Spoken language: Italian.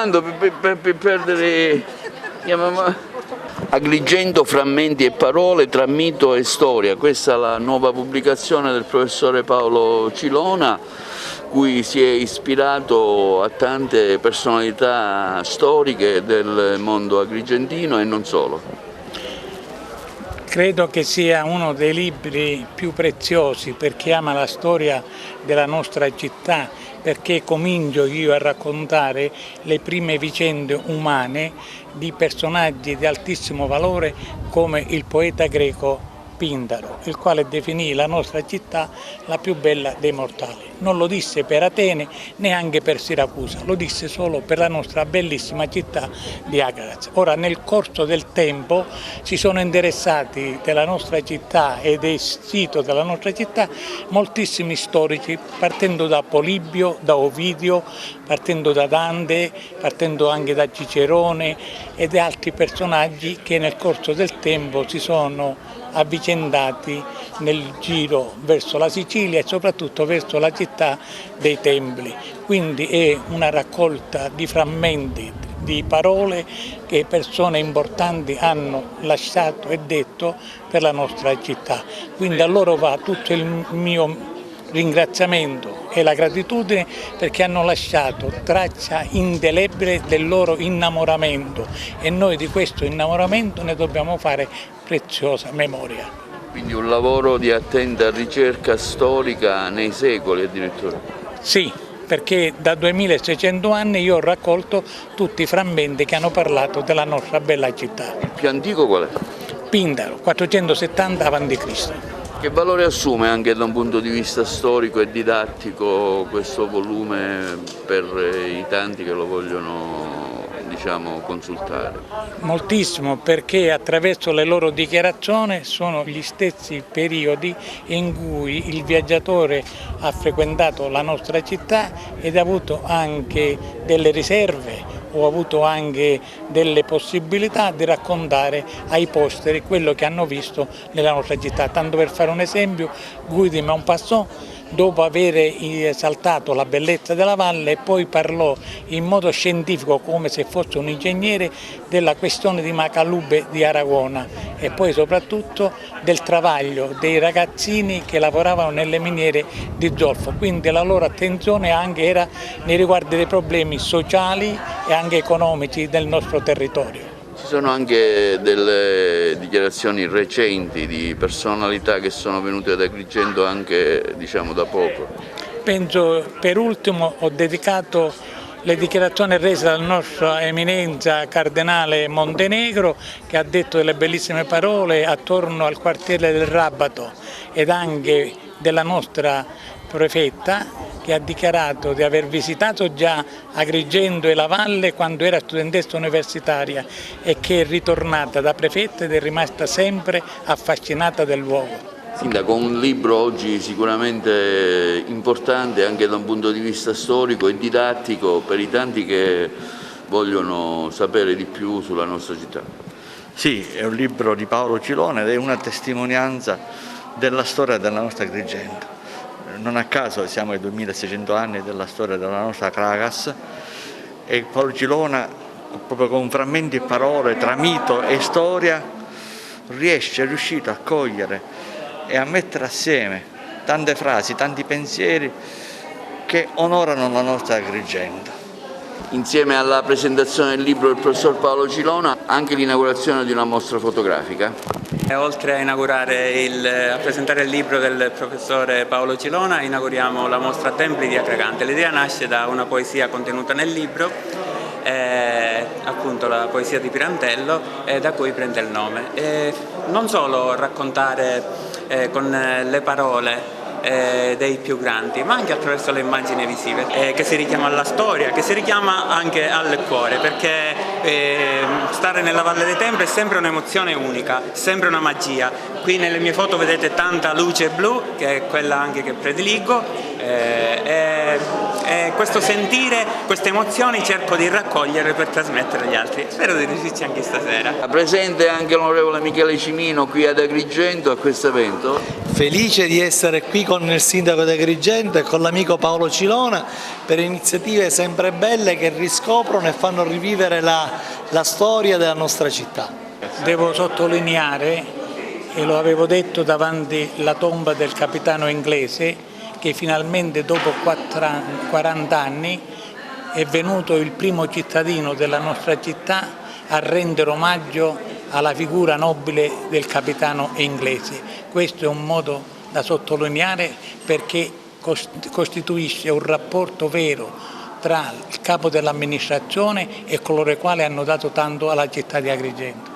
parlando per perdere... Agrigento, frammenti e parole tra mito e storia, questa è la nuova pubblicazione del professore Paolo Cilona, cui si è ispirato a tante personalità storiche del mondo agrigentino e non solo. Credo che sia uno dei libri più preziosi per chi ama la storia della nostra città, perché comincio io a raccontare le prime vicende umane di personaggi di altissimo valore come il poeta greco Pindaro, il quale definì la nostra città la più bella dei mortali. Non lo disse per Atene, neanche per Siracusa, lo disse solo per la nostra bellissima città di Agraz. Ora, nel corso del tempo si sono interessati della nostra città e del sito della nostra città moltissimi storici, partendo da Polibio, da Ovidio, partendo da Dante, partendo anche da Cicerone e da altri personaggi che nel corso del tempo si sono avvicendati nel giro verso la Sicilia e soprattutto verso la città dei Templi. Quindi è una raccolta di frammenti, di parole che persone importanti hanno lasciato e detto per la nostra città. Quindi a loro va tutto il mio ringraziamento e la gratitudine perché hanno lasciato traccia indelebile del loro innamoramento e noi di questo innamoramento ne dobbiamo fare preziosa memoria. Quindi un lavoro di attenta ricerca storica nei secoli addirittura? Sì, perché da 2600 anni io ho raccolto tutti i frammenti che hanno parlato della nostra bella città. Il più antico qual è? Pindaro, 470 a.C. Che valore assume anche da un punto di vista storico e didattico questo volume per i tanti che lo vogliono, diciamo, consultare? Moltissimo, perché attraverso le loro dichiarazioni sono gli stessi periodi in cui il viaggiatore ha frequentato la nostra città ed ha avuto anche delle riserve o avuto anche delle possibilità di raccontare ai posteri quello che hanno visto nella nostra città. Tanto per fare un esempio, Guy de Maupassant, dopo aver esaltato la bellezza della valle, poi parlò in modo scientifico, come se fosse un ingegnere, della questione di Macalube di Aragona e poi soprattutto del travaglio dei ragazzini che lavoravano nelle miniere di zolfo. Quindi la loro attenzione anche era nei riguardi dei problemi sociali e anche economici del nostro territorio. Ci sono anche delle dichiarazioni recenti di personalità che sono venute ad Agrigento anche, diciamo, da poco. Penso, per ultimo, ho dedicato le dichiarazioni rese dalla nostra eminenza Cardenale Montenegro, che ha detto delle bellissime parole attorno al quartiere del Rabato, ed anche della nostra prefetta, che ha dichiarato di aver visitato già Agrigento e la Valle quando era studentessa universitaria e che è ritornata da prefetta ed è rimasta sempre affascinata del luogo. Sindaco, un libro oggi sicuramente importante anche da un punto di vista storico e didattico per i tanti che vogliono sapere di più sulla nostra città. Sì, è un libro di Paolo Cilona ed è una testimonianza della storia della nostra Agrigento. Non a caso siamo ai 2600 anni della storia della nostra Kragas e Paolo Cilona, proprio con frammenti e parole tra mito e storia, è riuscito a cogliere e a mettere assieme tante frasi, tanti pensieri che onorano la nostra Agrigento. Insieme alla presentazione del libro del professor Paolo Cilona, anche l'inaugurazione di una mostra fotografica. Oltre a presentare il libro del professore Paolo Cilona, inauguriamo la mostra Templi di Acragante. L'idea nasce da una poesia contenuta nel libro, appunto la poesia di Pirandello, da cui prende il nome. Non solo raccontare con le parole dei più grandi, ma anche attraverso le immagini visive, che si richiama alla storia, che si richiama anche al cuore, perché stare nella Valle dei Templi è sempre un'emozione unica, sempre una magia. Qui nelle mie foto vedete tanta luce blu, che è quella anche che prediligo, e questo sentire, queste emozioni cerco di raccogliere per trasmettere agli altri. Spero di riuscirci anche stasera. Presente anche l'onorevole Michele Cimino qui ad Agrigento a questo evento. Felice di essere qui con il sindaco di Agrigento e con l'amico Paolo Cilona per iniziative sempre belle che riscoprono e fanno rivivere la storia della nostra città. Devo sottolineare, e lo avevo detto davanti alla tomba del capitano inglese, che finalmente dopo 40 anni è venuto il primo cittadino della nostra città a rendere omaggio alla figura nobile del capitano inglese. Questo è un modo da sottolineare perché costituisce un rapporto vero tra il capo dell'amministrazione e coloro i quali hanno dato tanto alla città di Agrigento.